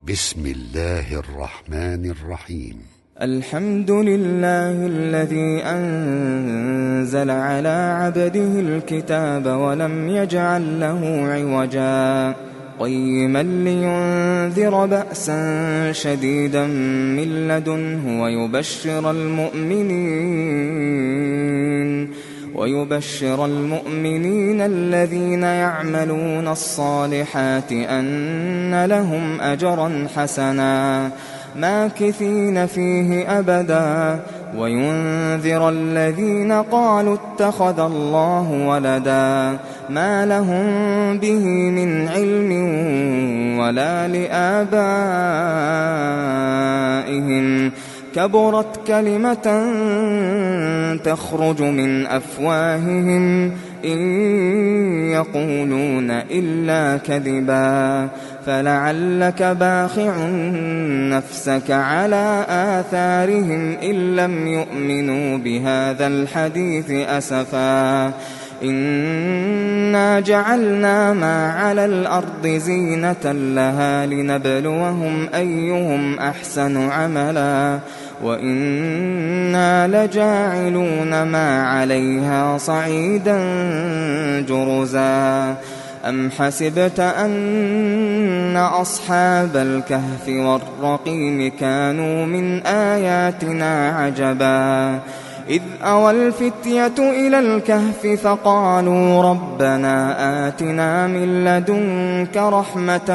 بسم الله الرحمن الرحيم. الحمد لله الذي أنزل على عبده الكتاب ولم يجعل له عوجا قيما لينذر بأسا شديدا من لدنه ويبشر المؤمنين الذين يعملون الصالحات أن لهم أجرا حسنا ماكثين فيه أبدا وينذر الذين قالوا اتخذ الله ولدا ما لهم به من علم ولا لآبائهم كبرت كلمة تخرج من أفواههم إن يقولون إلا كذبا فلعلك باخع نفسك على آثارهم إن لم يؤمنوا بهذا الحديث أسفا إنا جعلنا ما على الأرض زينة لها لنبلوهم أيهم أحسن عملا وإنا لجاعلون ما عليها صعيدا جرزا أم حسبت أن أصحاب الكهف والرقيم كانوا من آياتنا عجبا إذ أوى الفتية إلى الكهف فقالوا ربنا آتنا من لدنك رحمة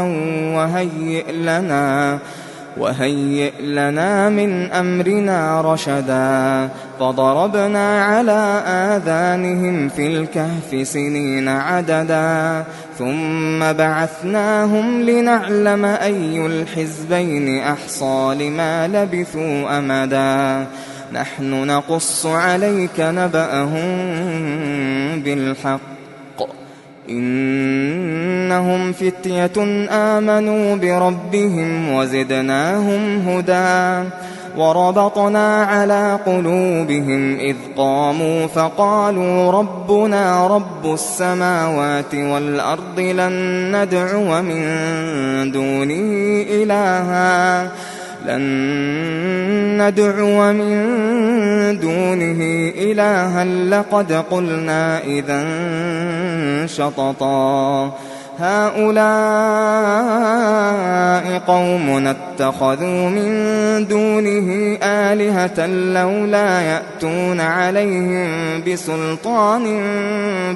وهيئ لنا من أمرنا رشدا فضربنا على آذانهم في الكهف سنين عددا ثم بعثناهم لنعلم أي الحزبين أحصى لما لبثوا أمدا نحن نقص عليك نبأهم بالحق إنهم فتية آمنوا بربهم وزدناهم هدى وربطنا على قلوبهم إذ قاموا فقالوا ربنا رب السماوات والأرض لن ندعو من دونه إلها لقد قلنا إذا شططا هؤلاء قومنا اتخذوا من دونه آلهة لولا يأتون عليهم بسلطان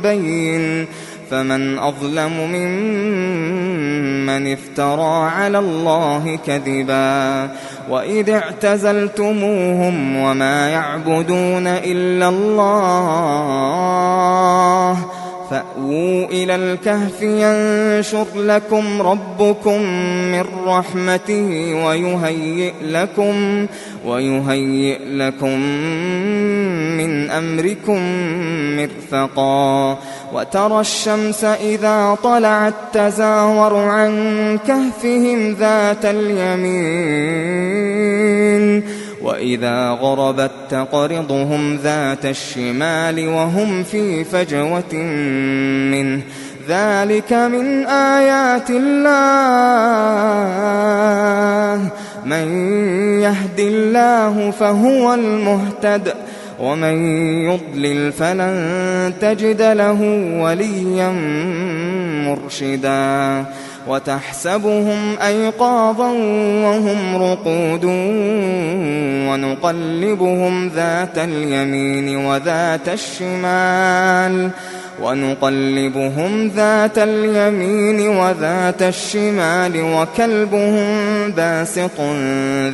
بين فمن أظلم ممن افترى على الله كذبا وإذ اعتزلتموهم وما يعبدون إلا الله فأووا إلى الكهف ينشر لكم ربكم من رحمته ويهيئ لكم من أمركم مرفقا وترى الشمس إذا طلعت تزاور عن كهفهم ذات اليمين وإذا غربت تقرضهم ذات الشمال وهم في فجوة منه ذلك من آيات الله من يهد الله فهو المهتد ومن يضلل فلن تجد له وليا مرشدا وتحسبهم أيقاظا وهم رقود ونقلبهم ذات اليمين وذات الشمال وكلبهم باسط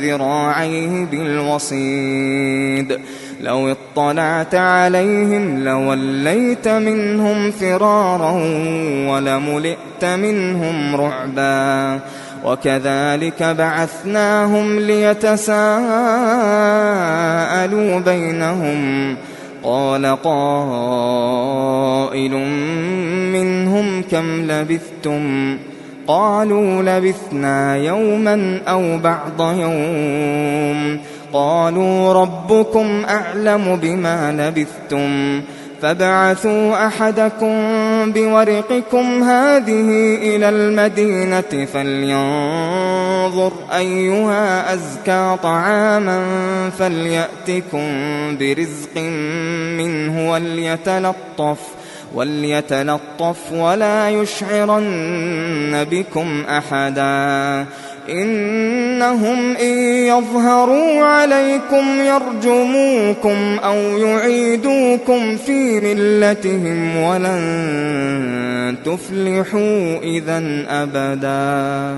ذراعيه بالوصيد لو اطلعت عليهم لوليت منهم فرارا ولملئت منهم رعبا وكذلك بعثناهم ليتساءلوا بينهم قال قائل منهم كم لبثتم قالوا لبثنا يوما أو بعض يوم قالوا ربكم أعلم بما لبثتم فابعثوا أحدكم بورقكم هذه إلى المدينة فلينظر أيها أزكى طعاما فليأتكم برزق منه وليتلطف ولا يشعرن بكم أحدا إنهم إن يظهروا عليكم يرجموكم أو يعيدوكم في ملتهم ولن تفلحوا إذا أبدا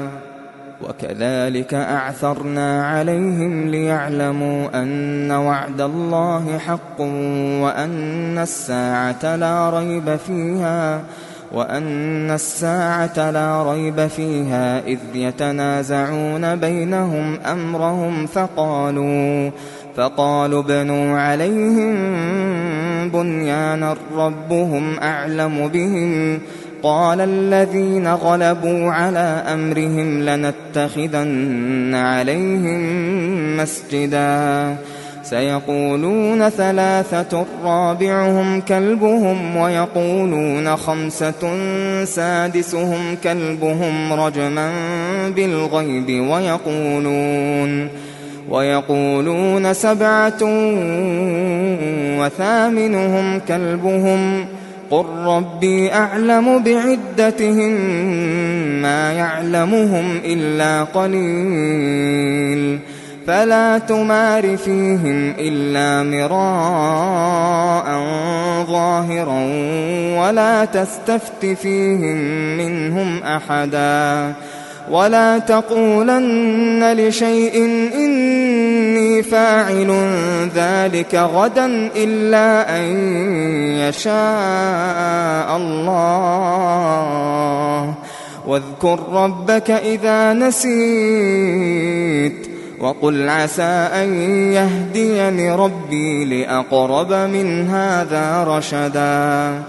وكذلك أعثرنا عليهم ليعلموا أن وعد الله حق وأن الساعة لا ريب فيها إذ يتنازعون بينهم أمرهم فقالوا ابنوا عليهم بنيانا ربهم أعلم بهم قال الذين غلبوا على أمرهم لنتخذن عليهم مسجدا سيقولون 3 رابعهم كلبهم ويقولون 5 سادسهم كلبهم رجما بالغيب ويقولون 7 وثامنهم كلبهم قل ربي أعلم بعدتهم ما يعلمهم إلا قليل فلا تمار فيهم إلا مراء ظاهرا ولا تستفت فيهم منهم أحدا ولا تقولن لشيء إني فاعل ذلك غدا إلا أن يشاء الله واذكر ربك إذا نسيت وقل عسى أن يهديني ربي لأقرب من هذا رشدا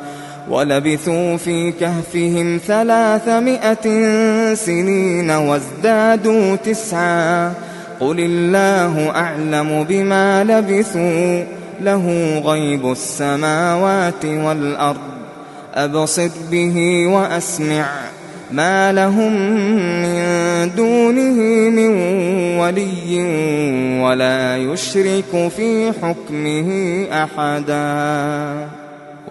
ولبثوا في كهفهم 300 سنين وازدادوا 9 قل الله أعلم بما لبثوا له غيب السماوات والأرض أبصر به وأسمع ما لهم من دونه من ولي ولا يشرك في حكمه أحدا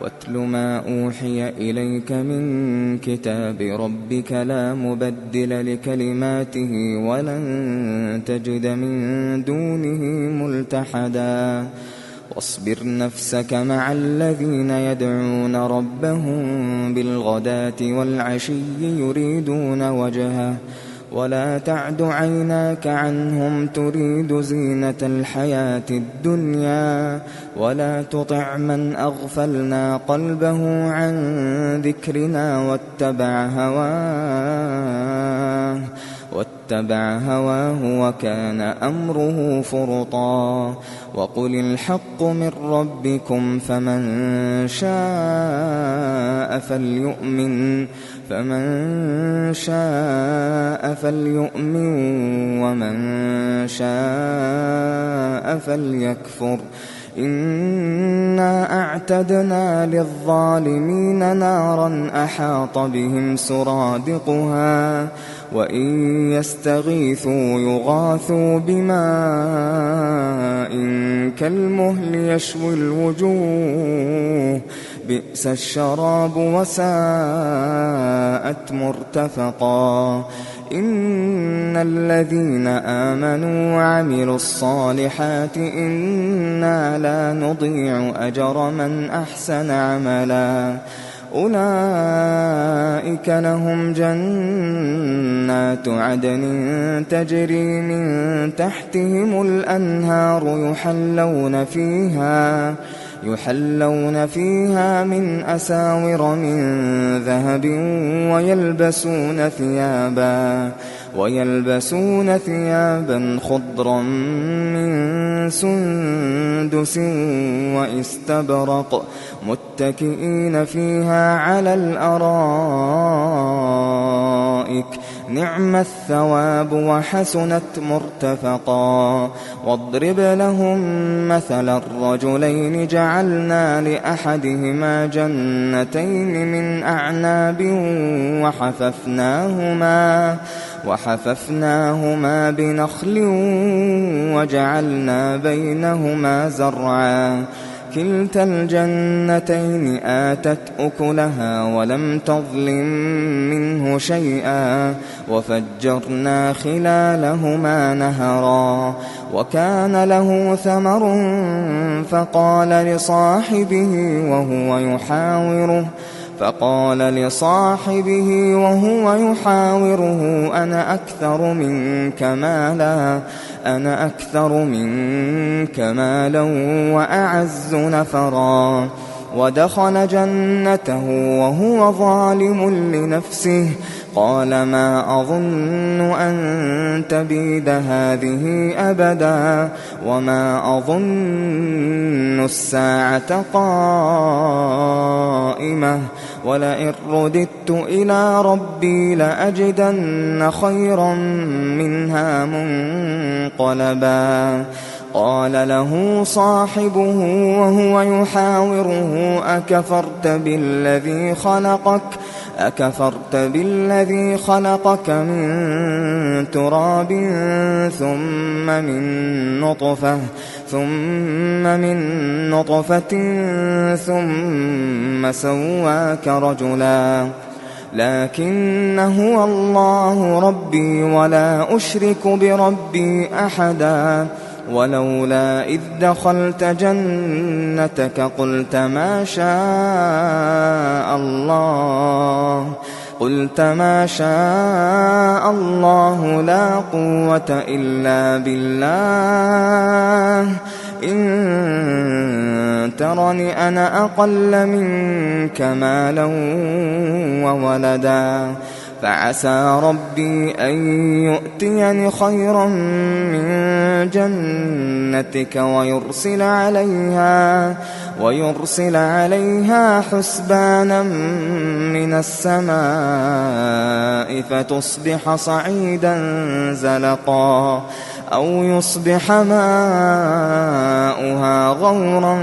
واتل ما أوحي إليك من كتاب ربك لا مبدل لكلماته ولن تجد من دونه ملتحدا واصبر نفسك مع الذين يدعون ربهم بالغداة والعشي يريدون وجهه ولا تعد عيناك عنهم تريد زينة الحياة الدنيا ولا تطع من أغفلنا قلبه عن ذكرنا واتبع هواه وكان أمره فرطا وقل الحق من ربكم فمن شاء فليؤمن ومن شاء فليكفر إنا أعتدنا للظالمين نارا أحاط بهم سرادقها وإن يستغيثوا يغاثوا بماء كالمهل يشوي الوجوه بئس الشراب وساءت مرتفقا إن الذين آمنوا وعملوا الصالحات إنا لا نضيع أجر من أحسن عملا أولئك لهم جنات عدن تجري من تحتهم الأنهار يحلون فيها من أساور من ذهب ويلبسون ثيابا خضرا من سندس واستبرق متكئين فيها على الأرائك نعم الثواب وحسنت مرتفقا واضرب لهم مثل الرجلين جعلنا لأحدهما جنتين من أعناب وحففناهما بنخل وجعلنا بينهما زرعا كلتا الجنتين آتت أكلها ولم تظلم منه شيئا وفجرنا خلالهما نهرا وكان له ثمر فقال لصاحبه وهو يحاوره أنا أكثر منك مالا وأعز نفرا ودخل جنته وهو ظالم لنفسه قال ما أظن أن تبيد هذه أبدا وما أظن الساعة قائمة ولئن رددت إلى ربي لأجدن خيرا منها منقلبا قال له صاحبه وهو يحاوره أكفرت بالذي خلقك من تراب ثم من نطفة ثم سواك رجلا لكن هو الله ربي ولا أشرك بربي أحدا ولولا إذ دخلت جنتك قلت ما شاء الله لا قوة إلا بالله إن ترني أنا أقل منك مالا وولدا فعسى ربي أن يؤتيني خيرا من جنتك ويرسل عليها حسبانا من السماء فتصبح صعيدا زلقا أو يصبح ماؤها غورا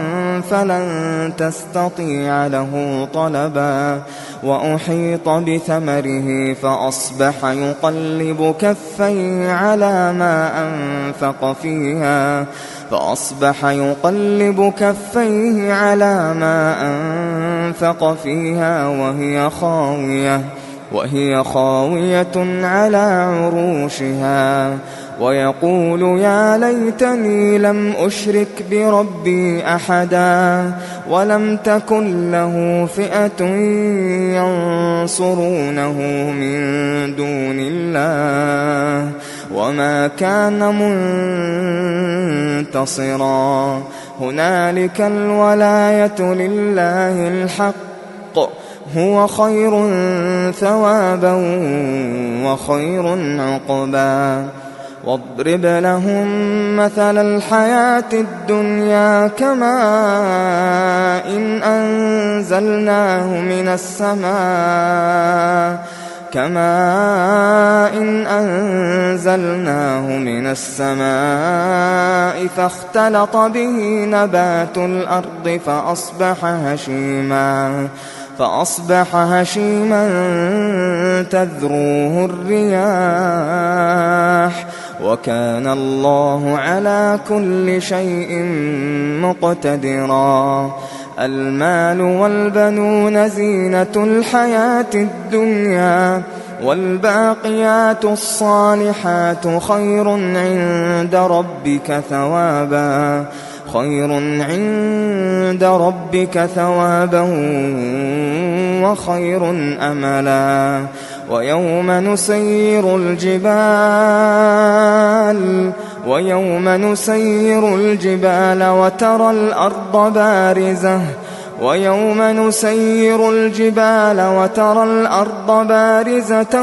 فلن تستطيع له طلبا وأحيط بثمره فأصبح يقلب كفيه على ما أنفق فيها وهي خاوية على عروشها ويقول يا ليتني لم أشرك بربي أحدا ولم تكن له فئة ينصرونه من دون الله وما كان منتصرا هنالك الولاية لله الحق هو خير ثوابا وخير عقبا واضرب لهم مثل الحياة الدنيا كماء إن أنزلناه من السماء فاختلط به نبات الأرض فأصبح هشيما تذروه الرياح وكان الله على كل شيء مقتدرا المال والبنون زينة الحياة الدنيا والباقيات الصالحات خير عند ربك ثوابا وخير أملا ويوم نسير الجبال وترى الأرض ويوم نسير الجبال وترى الأرض بارزة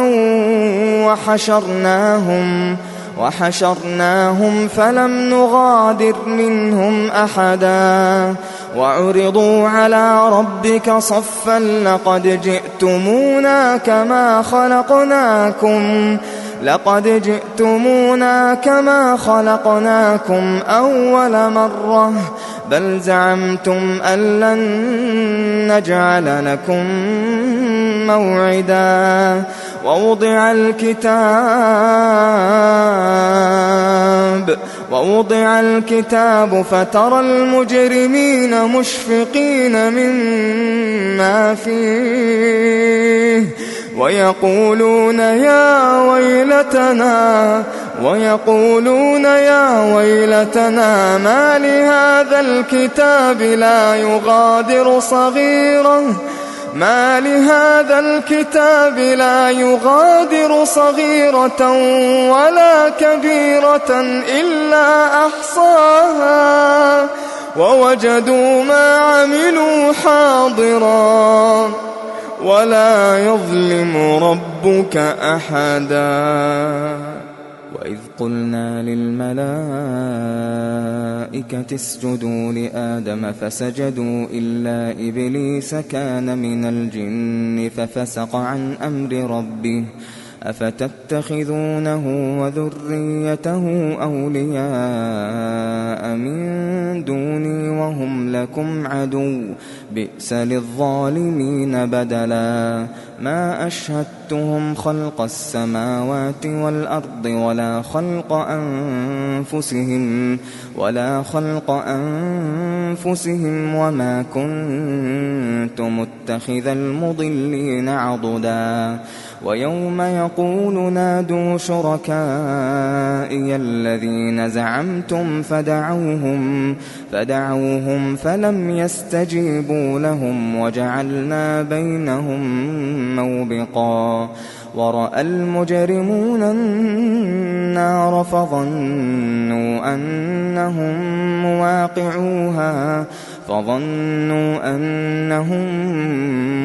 وحشرناهم فلم نغادر منهم أحدا وعرضوا على ربك صفا لقد جئتمونا كما خلقناكم أول مرة بل زعمتم أن لن نجعل لكم موعدا ووضع الكتاب فترى المجرمين مشفقين مما فيه ويقولون يا ويلتنا ما لهذا الكتاب لا يغادر صغيرة ولا كبيرة إلا أحصاها ووجدوا ما عملوا حاضرا ولا يظلم ربك أحدا وإذ قلنا للملائكة اسجدوا لآدم فسجدوا إلا إبليس كان من الجن ففسق عن أمر ربه أفتتخذونه وذريته أولياء من دوني وهم لكم عدو بئس للظالمين بدلا ما أشهدتهم خلق السماوات والأرض ولا خلق أنفسهم وما كنت متخذ المضلين عضدا ويوم يقول نادوا شركائي الذين زعمتم فدعوهم فلم يستجيبوا لهم وجعلنا بينهم موبقا ورأى المجرمون النار فظنوا أنهم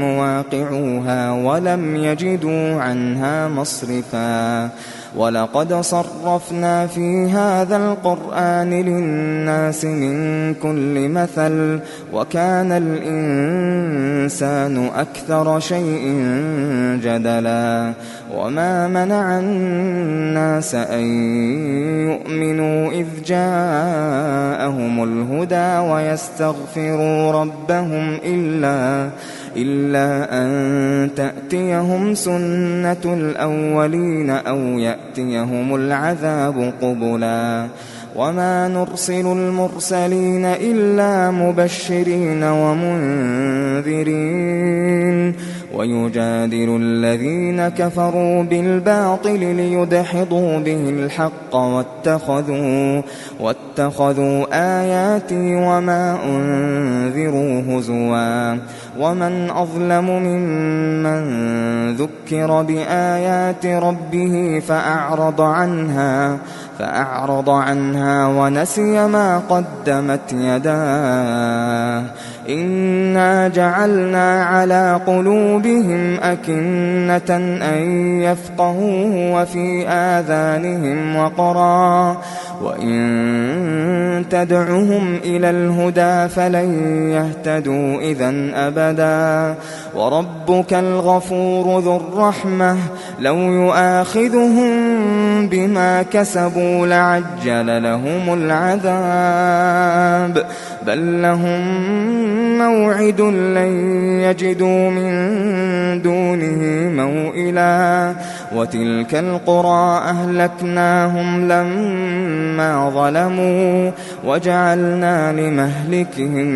مواقعوها ولم يجدوا عنها مصرفا ولقد صرفنا في هذا القرآن للناس من كل مثل وكان الإنسان أكثر شيء جدلا وما منع الناس أن يؤمنوا إذ جاءهم الهدى ويستغفروا ربهم إلا أن تأتيهم سنة الأولين أو يأتيهم العذاب قبلا وما نرسل المرسلين إلا مبشرين ومنذرين ويجادل الذين كفروا بالباطل ليدحضوا به الحق واتخذوا آياتي وما أنذروا هزوا ومن أظلم ممن ذكر بآيات ربه فأعرض عنها ونسي ما قدمت يداه إنا جعلنا على قلوبهم أكنة أن يفقهوه وفي آذانهم وقرا وإن تدعهم إلى الهدى فلن يهتدوا إذن أبدا وربك الغفور ذو الرحمة لو يؤاخذهم بما كسبوا لعجل لهم العذاب بل لهم موعد لن يجدوا من دونه موئلا وتلك القرى أهلكناهم لما ظلموا وجعلنا لمهلكهم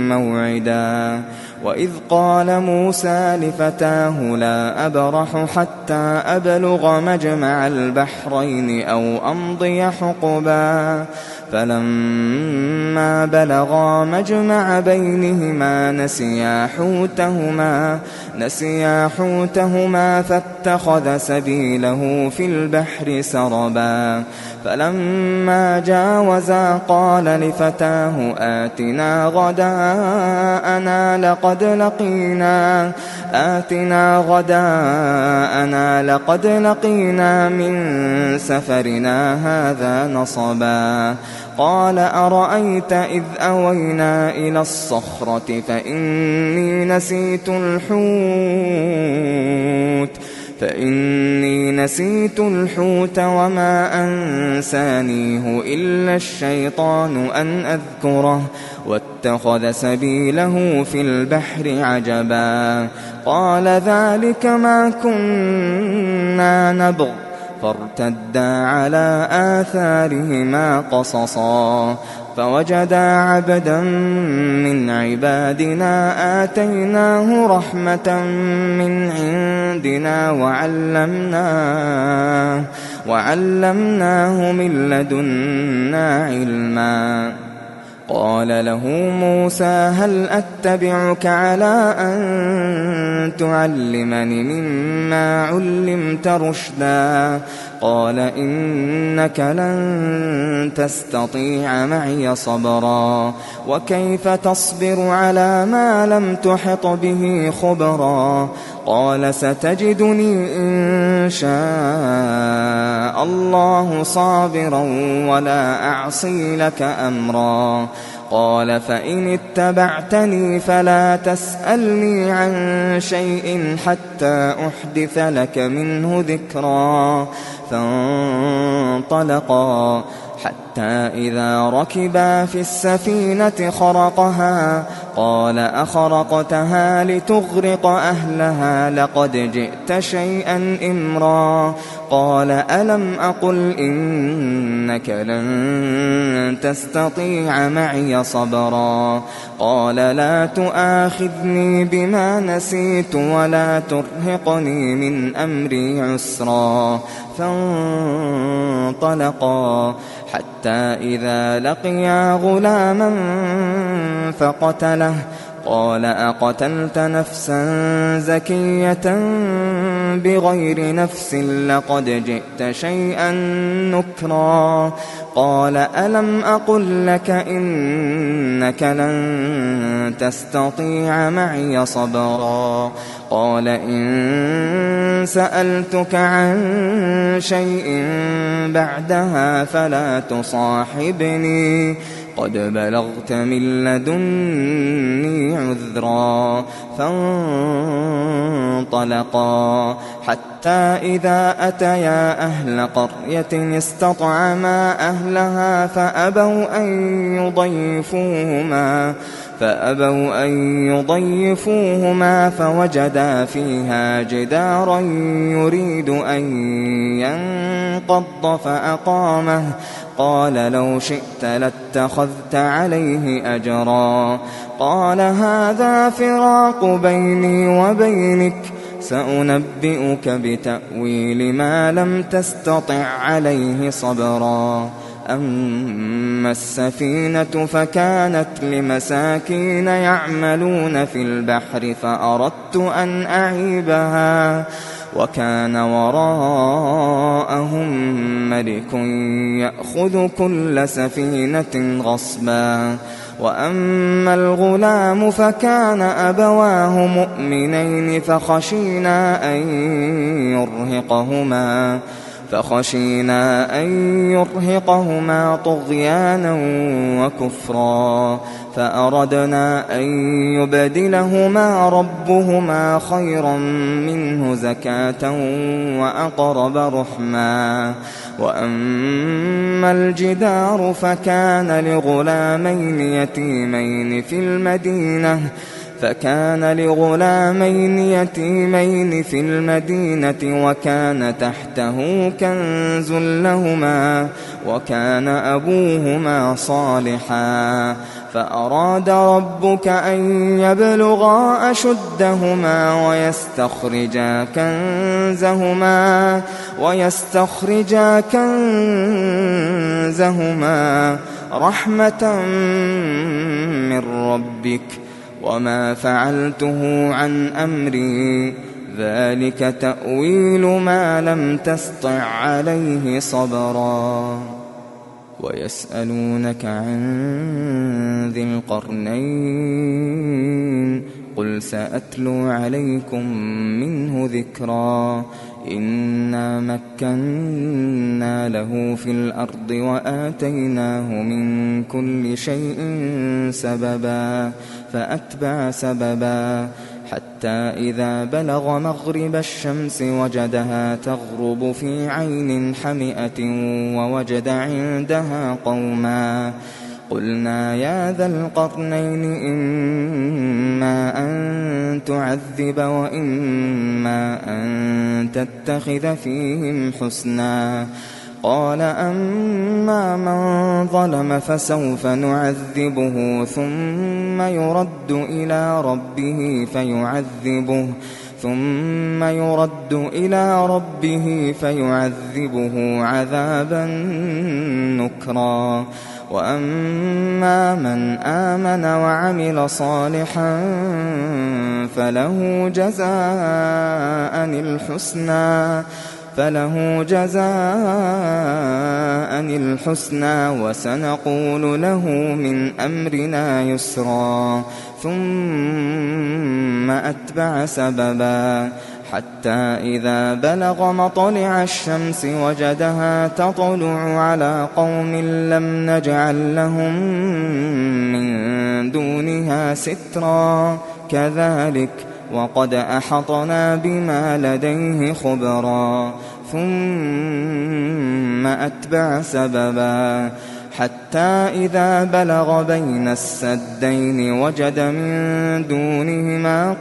موعدا وإذ قال موسى لفتاه لا أبرح حتى أبلغ مجمع البحرين أو أمضي حقبا فلما بلغا مجمع بينهما نسيا حوتهما فاتخذ سبيله في البحر سربا فلما جاوزا قال لفتاه آتنا غداءنا لقد لقينا من سفرنا هذا نصبا قال أرأيت إذ أوينا إلى الصخرة فإني نسيت الحوت وما أنسانيه إلا الشيطان أن أذكره واتخذ سبيله في البحر عجبا قال ذلك ما كنا نبغ فارتدا على آثارهما قصصا فوجدا عبدا من عبادنا آتيناه رحمة من عندنا وعلمناه من لدنا علما قال له موسى هل أتبعك على أن تعلمني مما علمت رشدا قال إنك لن تستطيع معي صبرا وكيف تصبر على ما لم تحط به خبرا قال ستجدني إن شاء الله صابرا ولا أعصي لك أمرا قال فإن اتبعتني فلا تسألني عن شيء حتى أحدث لك منه ذكرا فانطلقا حتى إذا ركبا في السفينة خرقها قال أخرقتها لتغرق أهلها لقد جئت شيئا إمرا قال ألم أقل إنك لن تستطيع معي صبرا قال لا تؤاخذني بما نسيت ولا ترهقني من أمري عسرا فانطلقا حتى إذا لقيا غلاما فقتله قال أقتلت نفسا زكية بغير نفس لقد جئت شيئا نكرا قال ألم أقل لك إنك لن تستطيع معي صبرا قال إن سألتك عن شيء بعدها فلا تصاحبني قد بلغت من لدني عذرا فانطلقا حتى إذا أتيا أهل قرية استطعما أهلها فأبوا أن يضيفوهما فوجدا فيها جدارا يريد أن ينقض فأقامه قال لو شئت لاتخذت عليه أجرا قال هذا فراق بيني وبينك سأنبئك بتأويل ما لم تستطع عليه صبرا أما السفينة فكانت لمساكين يعملون في البحر فأردت أن أعيبها وكان وراءهم ملك يأخذ كل سفينة غصبا وأما الغلام فكان أبواه مؤمنين فخشينا أن يرهقهما طغيانا وكفرا فأردنا أن يبدلهما ربهما خيرا منه زكاة وأقرب رحما وأما الجدار فكان لغلامين يتيمين في المدينة وكان تحته كنز لهما وكان أبوهما صالحا فأراد ربك أن يبلغا أشدهما رحمة من ربك وما فعلته عن أمري ذلك تأويل ما لم تسطع عليه صبرا ويسألونك عن ذي القرنين قل سأتلو عليكم منه ذكرا إنا مكنا له في الأرض وآتيناه من كل شيء سببا فأتبع سببا حتى إذا بلغ مغرب الشمس وجدها تغرب في عين حمئة ووجد عندها قوما قلنا يا ذا القرنين إما أن تعذب وإما أن تتخذ فيهم حسنا قال أما من ظلم فسوف نعذبه ثم يرد إلى ربه فيعذبه عذابا نكرا وأما من آمن وعمل صالحا فله جزاء الحسنى وسنقول له من أمرنا يسرا ثم أتبع سببا حتى إذا بلغ مطلع الشمس وجدها تطلع على قوم لم نجعل لهم من دونها سترا كذلك وقد أحطنا بما لديه خبرا ثم أتبع سببا حتى إذا بلغ بين السدين وجد من دونهما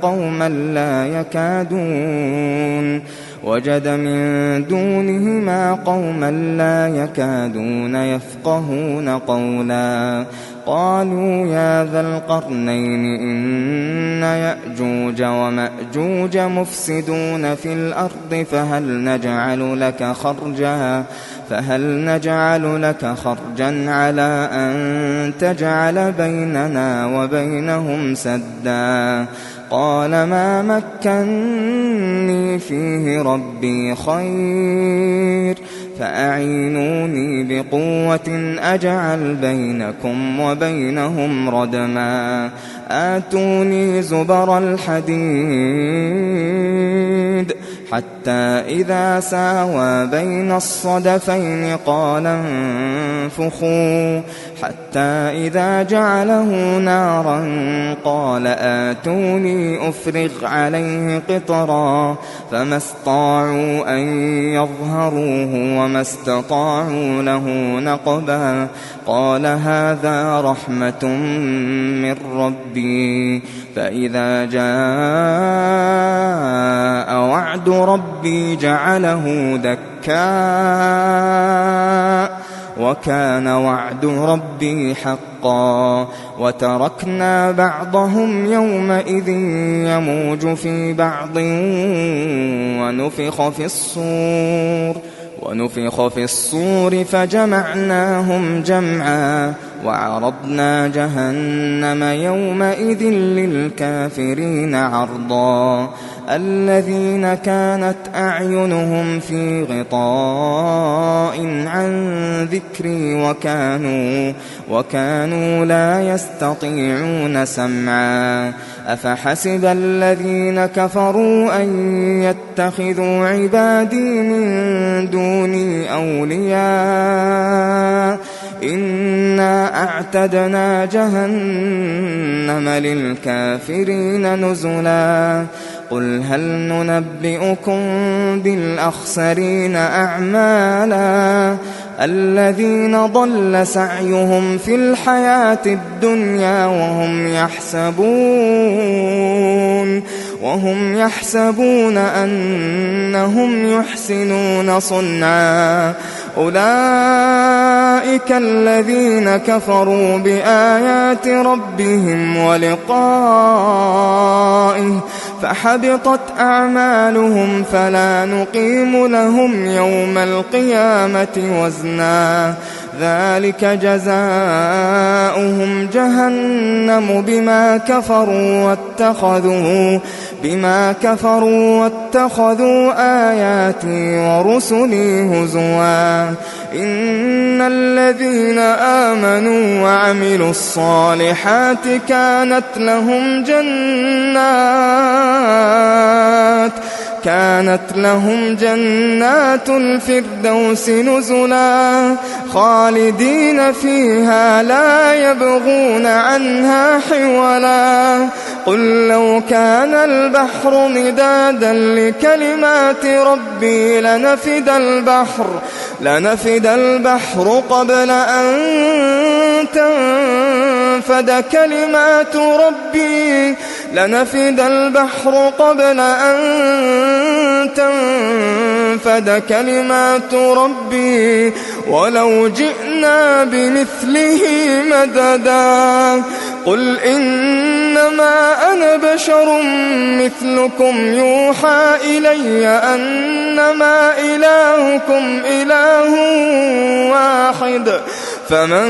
قوما لا يكادون يفقهون قولا قالوا يا ذا القرنين إن يأجوج ومأجوج مفسدون في الأرض فهل نجعل لك خرجا على أن تجعل بيننا وبينهم سدا قال ما مكني فيه ربي خير فأعينوني بقوة أجعل بينكم وبينهم ردما آتوني زبر الحديد حتى إذا ساوى بين الصدفين قال انفخوا حتى إذا جعله نارا قال آتوني أفرغ عليه قطرا فما استطاعوا أن يظهروه وما استطاعوا له نقبا قال هذا رحمة من ربي فإذا جاء وعد ربي جعله دكا وكان وعد ربي حقا وتركنا بعضهم يومئذ يموج في بعض ونفخ في الصور فجمعناهم جمعا وعرضنا جهنم يومئذ للكافرين عرضا الذين كانت أعينهم في غطاء عن ذكري وكانوا لا يستطيعون سمعا أفحسب الذين كفروا أن يتخذوا عبادي من دوني أولياء إنا أعتدنا جهنم للكافرين نزلا قل هل ننبئكم بالأخسرين أعمالا الذين ضل سعيهم في الحياة الدنيا وهم يحسبون أنهم يحسنون صنعا أولئك الذين كفروا بآيات ربهم ولقائه فحبطت أعمالهم فلا نقيم لهم يوم القيامة وزنا ذلك جزاؤهم جهنم بما كفروا واتخذوا آياتي ورسلي هزوا إن الذين آمنوا وعملوا الصالحات كانت لهم جنات الفردوس نزلا خالدين فيها لا يبغون عنها حولا قل لو كان البحر مدادا لكلمات ربي لنفد البحر قبل أن تنفد كلمات ربي ولو جئنا بمثله مددا قل إنما أنا بشر مثلكم يوحى إلي أنما إلهكم إله واحد فمن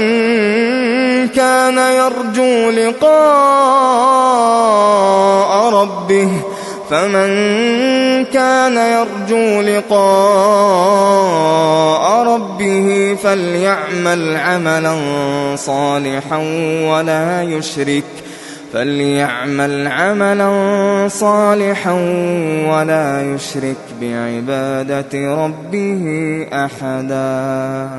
كان يرجو لقاء ربه فليعمل عملا صالحا ولا يشرك بعبادة ربه أحدا.